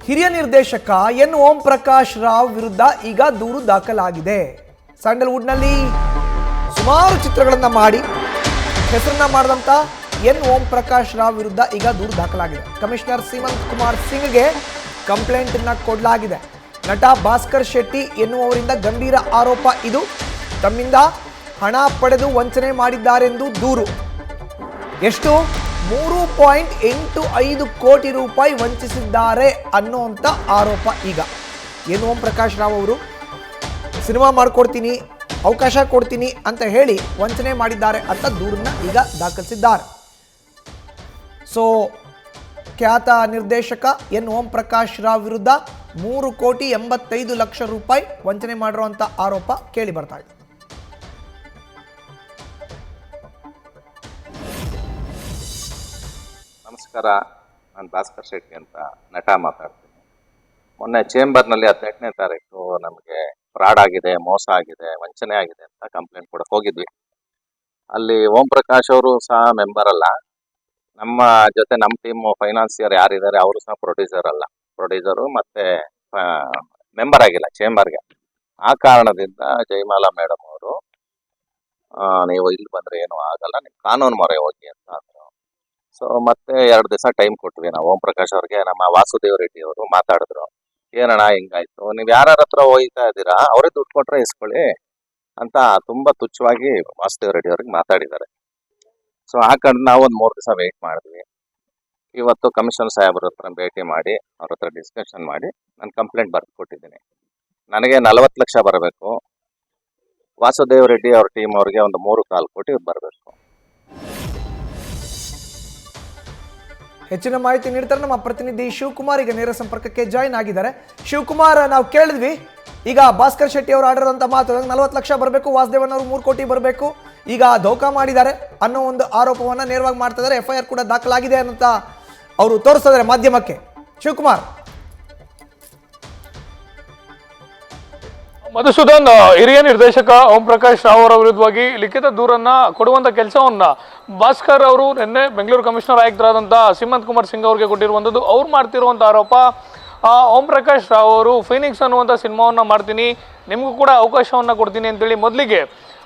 ಹಿರಿಯ ನಿರ್ದೇಶಕ ಎನ್ ಓಂ ಪ್ರಕಾಶ್ ರಾವ್ ವಿರುದ್ಧ ಈಗ ದೂರು ದಾಖಲಾಗಿದೆ. ಸ್ಯಾಂಡಲ್ವುಡ್ನಲ್ಲಿ ಸುಮಾರು ಚಿತ್ರಗಳನ್ನು ಮಾಡಿ ಹೆಸರನ್ನ ಮಾಡಿದಂಥ ಎನ್ ಓಂ ಪ್ರಕಾಶ್ ರಾವ್ ವಿರುದ್ಧ ಈಗ ದೂರು ದಾಖಲಾಗಿದೆ. ಕಮಿಷನರ್ ಸೀಮಂತ್ ಕುಮಾರ್ ಸಿಂಗ್ಗೆ ಕಂಪ್ಲೇಂಟ್ ಅನ್ನು ಕೊಡಲಾಗಿದೆ. ನಟ ಭಾಸ್ಕರ್ ಶೆಟ್ಟಿ ಎನ್ನುವವರಿಂದ ಗಂಭೀರ ಆರೋಪ ಇದು. ತಮ್ಮಿಂದ ಹಣ ಪಡೆದು ವಂಚನೆ ಮಾಡಿದ್ದಾರೆಂದು ದೂರು. ಎಷ್ಟು? 3.85 ಕೋಟಿ ರೂಪಾಯಿ ವಂಚಿಸಿದ್ದಾರೆ ಅನ್ನುವಂಥ ಆರೋಪ ಈಗ. ಎನ್ ಓಂ ಪ್ರಕಾಶ್ ರಾವ್ ಅವರು ಸಿನಿಮಾ ಮಾಡ್ಕೊಡ್ತೀನಿ, ಅವಕಾಶ ಕೊಡ್ತೀನಿ ಅಂತ ಹೇಳಿ ವಂಚನೆ ಮಾಡಿದ್ದಾರೆ ಅಂತ ದೂರನ್ನ ಈಗ ದಾಖಲಿಸಿದ್ದಾರೆ. ಸೊ ಖ್ಯಾತ ನಿರ್ದೇಶಕ ಎನ್ ಓಂ ಪ್ರಕಾಶ್ ರಾವ್ ವಿರುದ್ಧ 3,85,00,000 ರೂಪಾಯಿ ವಂಚನೆ ಮಾಡಿರುವಂಥ ಆರೋಪ ಕೇಳಿ ಬರ್ತಾ ಇದೆ. ನಮಸ್ಕಾರ, ನಾನು ಭಾಸ್ಕರ್ ಶೆಟ್ಟಿ ಅಂತ ನಟ ಮಾತಾಡ್ತೀನಿ. ಮೊನ್ನೆ ಚೇಂಬರ್ನಲ್ಲಿ 18ನೇ ತಾರೀಕು ನಮಗೆ ಫ್ರಾಡ್ ಆಗಿದೆ, ಮೋಸ ಆಗಿದೆ, ವಂಚನೆ ಆಗಿದೆ ಅಂತ ಕಂಪ್ಲೇಂಟ್ ಕೊಡಕ್ಕೆ ಹೋಗಿದ್ವಿ. ಅಲ್ಲಿ ಓಂ ಪ್ರಕಾಶ್ ಅವರು ಸಹ ಮೆಂಬರ್ ಅಲ್ಲ, ನಮ್ಮ ಜೊತೆ ನಮ್ಮ ಟೀಮ್ ಫೈನಾನ್ಸಿಯರ್ ಯಾರಿದ್ದಾರೆ ಅವರು ಸಹ ಪ್ರೊಡ್ಯೂಸರ್ ಅಲ್ಲ, ಪ್ರೊಡ್ಯೂಸರು ಮತ್ತೆ ಮೆಂಬರ್ ಆಗಿಲ್ಲ ಚೇಂಬರ್ಗೆ. ಆ ಕಾರಣದಿಂದ ಜಯಮಾಲಾ ಮೇಡಮ್ ಅವರು ನೀವು ಇಲ್ಲಿ ಬಂದರೆ ಏನೂ ಆಗಲ್ಲ, ನೀವು ಕಾನೂನು ಮೊರೆ ಹೋಗಿ ಅಂತ ಅಂದರು. ಸೊ ಮತ್ತೆ 2 ದಿವಸ ಟೈಮ್ ಕೊಟ್ವಿ ನಾವು ಓಂ ಪ್ರಕಾಶ್ ಅವ್ರಿಗೆ. ನಮ್ಮ ವಾಸುದೇವ್ ರೆಡ್ಡಿ ಅವರು ಮಾತಾಡಿದ್ರು, ಏನಣ್ಣ ಹಿಂಗಾಯ್ತು, ನೀವು ಯಾರ ಹತ್ರ ಹೋಗ್ತಾ ಇದ್ದೀರಾ, ಅವರೇ ದುಡ್ಡು ಕೊಟ್ರೆ ಇಸ್ಕೊಳ್ಳಿ ಅಂತ ತುಂಬಾ ತುಚ್ಛವಾಗಿ ವಾಸುದೇವ್ ರೆಡ್ಡಿ ಅವ್ರಿಗೆ ಮಾತಾಡಿದ್ದಾರೆ. ಸೊ ಆ ಕಡೆ ನಾವು ಒಂದು 3 ದಿವಸ ವೆಯ್ಟ್ ಮಾಡಿದ್ವಿ. ಇವತ್ತು ಕಮಿಷನರ್ ಸಾಹೇಬ್ರ ಹತ್ರ ಭೇಟಿ ಮಾಡಿ ಅವ್ರ ಹತ್ರ ಡಿಸ್ಕಷನ್ ಮಾಡಿ ನಾನು ಕಂಪ್ಲೇಂಟ್ ಬರೆದು ಕೊಟ್ಟಿದ್ದೀನಿ. ನನಗೆ 40 ಲಕ್ಷ ಬರಬೇಕು, ವಾಸುದೇವ್ ರೆಡ್ಡಿ ಅವ್ರ ಟೀಮ್ ಅವ್ರಿಗೆ ಒಂದು 3.25 ಕೋಟಿ ಬರಬೇಕು. ಹೆಚ್ಚಿನ ಮಾಹಿತಿ ನೀಡ್ತಾರೆ ನಮ್ಮ ಪ್ರತಿನಿಧಿ ಶಿವಕುಮಾರ್. ಈಗ ನೇರ ಸಂಪರ್ಕಕ್ಕೆ ಜಾಯಿನ್ ಆಗಿದ್ದಾರೆ. ಶಿವಕುಮಾರ್, ನಾವು ಕೇಳಿದ್ವಿ, ಈಗ ಭಾಸ್ಕರ್ ಶೆಟ್ಟಿ ಅವರು ಆಡಿರೋಂಥ ಮಾತು 40 ಲಕ್ಷ ಬರಬೇಕು, ವಾಸುದೇವನ್ ಅವರು 3 ಕೋಟಿ ಬರಬೇಕು, ಈಗ ಧೋಕಾ ಮಾಡಿದ್ದಾರೆ ಅನ್ನೋ ಒಂದು ಆರೋಪವನ್ನು ನೇರವಾಗಿ ಮಾಡ್ತಾ ಇದ್ದಾರೆ. FIR ಕೂಡ ದಾಖಲಾಗಿದೆ ಅಂತ ಅವರು ತೋರಿಸ್ತಾ ಇದ್ದಾರೆ ಮಾಧ್ಯಮಕ್ಕೆ. ಶಿವಕುಮಾರ್. ಮಧುಸೂದನ್, ಹಿರಿಯ ನಿರ್ದೇಶಕ ಓಂ ಪ್ರಕಾಶ್ ರಾವ್ ಅವರ ವಿರುದ್ಧವಾಗಿ ಲಿಖಿತ ದೂರನ್ನ ಕೊಡುವಂತ ಕೆಲಸವನ್ನ ಭಾಸ್ಕರ್ ಅವರು ನಿನ್ನೆ ಬೆಂಗಳೂರು ಕಮಿಷನರ್ ಆಯುಕ್ತರಾದಂಥ ಸೀಮಂತ್ ಕುಮಾರ್ ಸಿಂಗ್ ಅವರಿಗೆ ಕೊಟ್ಟಿರುವಂಥದ್ದು. ಅವ್ರು ಮಾಡ್ತಿರುವಂಥ ಆರೋಪ, ಓಂ ಪ್ರಕಾಶ್ ರಾವ್ ಅವರು ಫೀನಿಕ್ಸ್ ಅನ್ನುವಂಥ ಸಿನಿಮಾವನ್ನ ಮಾಡ್ತೀನಿ, ನಿಮಗೂ ಕೂಡ ಅವಕಾಶವನ್ನ ಕೊಡ್ತೀನಿ ಅಂತೇಳಿ ಮೊದಲಿಗೆ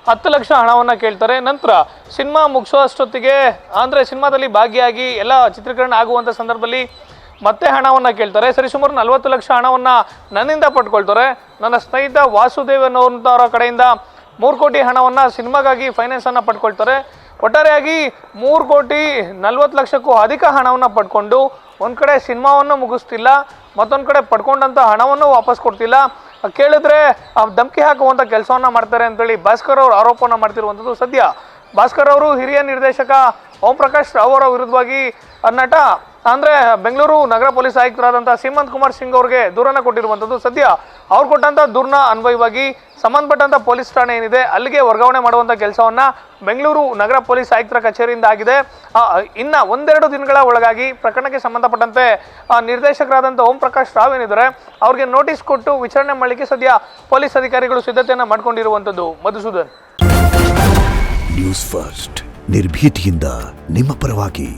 10 ಲಕ್ಷ ಹಣವನ್ನು ಕೇಳ್ತಾರೆ. ನಂತರ ಸಿನಿಮಾ ಮುಗಿಸೋ ಅಷ್ಟೊತ್ತಿಗೆ, ಅಂದರೆ ಸಿನಿಮಾದಲ್ಲಿ ಭಾಗಿಯಾಗಿ ಎಲ್ಲ ಚಿತ್ರೀಕರಣ ಆಗುವಂಥ ಸಂದರ್ಭದಲ್ಲಿ ಮತ್ತೆ ಹಣವನ್ನು ಕೇಳ್ತಾರೆ. ಸರಿಸುಮಾರು 40 ಲಕ್ಷ ಹಣವನ್ನು ನನ್ನಿಂದ ಪಡ್ಕೊಳ್ತಾರೆ. ನನ್ನ ಸ್ನೇಹಿತ ವಾಸುದೇವ್ ಅನ್ನೋಂಥವರ ಕಡೆಯಿಂದ 3 ಕೋಟಿ ಹಣವನ್ನು ಸಿನಿಮಾಗಾಗಿ ಫೈನಾನ್ಸನ್ನು ಪಡ್ಕೊಳ್ತಾರೆ. ಒಟ್ಟಾರೆಯಾಗಿ 3,40,00,000ಕ್ಕೂ ಅಧಿಕ ಹಣವನ್ನು ಪಡ್ಕೊಂಡು ಒಂದು ಕಡೆ ಸಿನಿಮಾವನ್ನು ಮುಗಿಸ್ತಿಲ್ಲ, ಮತ್ತೊಂದು ಕಡೆ ಪಡ್ಕೊಂಡಂಥ ಹಣವನ್ನು ವಾಪಸ್ ಕೊಡ್ತಿಲ್ಲ. ಕೇಳಿದ್ರೆ ಧಮಕಿ ಹಾಕುವಂಥ ಕೆಲಸವನ್ನು ಮಾಡ್ತಾರೆ ಅಂತೇಳಿ ಭಾಸ್ಕರ್ ಅವರು ಆರೋಪವನ್ನು ಮಾಡ್ತಿರುವಂಥದ್ದು. ಸದ್ಯ ಭಾಸ್ಕರ್ ಅವರು ಹಿರಿಯ ನಿರ್ದೇಶಕ ಓಂ ಪ್ರಕಾಶ್ ರಾವ್ ಅವರ ವಿರುದ್ಧವಾಗಿ ನಟ ಅಂದರೆ ಬೆಂಗಳೂರು ನಗರ ಪೊಲೀಸ್ ಆಯುಕ್ತರಾದಂಥ ಸೀಮಂತ್ ಕುಮಾರ್ ಸಿಂಗ್ ಅವರಿಗೆ ದೂರನ್ನು ಕೊಟ್ಟಿರುವಂಥದ್ದು. ಸದ್ಯ ಅವ್ರು ಕೊಟ್ಟಂಥ ದೂರನ ಅನ್ವಯವಾಗಿ ಸಂಬಂಧಪಟ್ಟಂಥ ಪೊಲೀಸ್ ಠಾಣೆ ಏನಿದೆ ಅಲ್ಲಿಗೆ ವರ್ಗಾವಣೆ ಮಾಡುವಂಥ ಕೆಲಸವನ್ನು ಬೆಂಗಳೂರು ನಗರ ಪೊಲೀಸ್ ಆಯುಕ್ತರ ಕಚೇರಿಯಿಂದ ಆಗಿದೆ. ಇನ್ನು 1-2 ದಿನಗಳ ಒಳಗಾಗಿ ಪ್ರಕರಣಕ್ಕೆ ಸಂಬಂಧಪಟ್ಟಂತೆ ನಿರ್ದೇಶಕರಾದಂಥ ಓಂ ಪ್ರಕಾಶ್ ರಾವ್ ಏನಿದ್ದಾರೆ ಅವ್ರಿಗೆ ನೋಟಿಸ್ ಕೊಟ್ಟು ವಿಚಾರಣೆ ಮಾಡಲಿಕ್ಕೆ ಸದ್ಯ ಪೊಲೀಸ್ ಅಧಿಕಾರಿಗಳು ಸಿದ್ಧತೆಯನ್ನು ಮಾಡ್ಕೊಂಡಿರುವಂಥದ್ದು. ಮಧುಸೂದನ್, ನ್ಯೂಸ್ ಫಸ್ಟ್ ನಿರ್ಭೀತಿಯಿಂದ ನಿಮ್ಮ ಪರವಾಗಿ.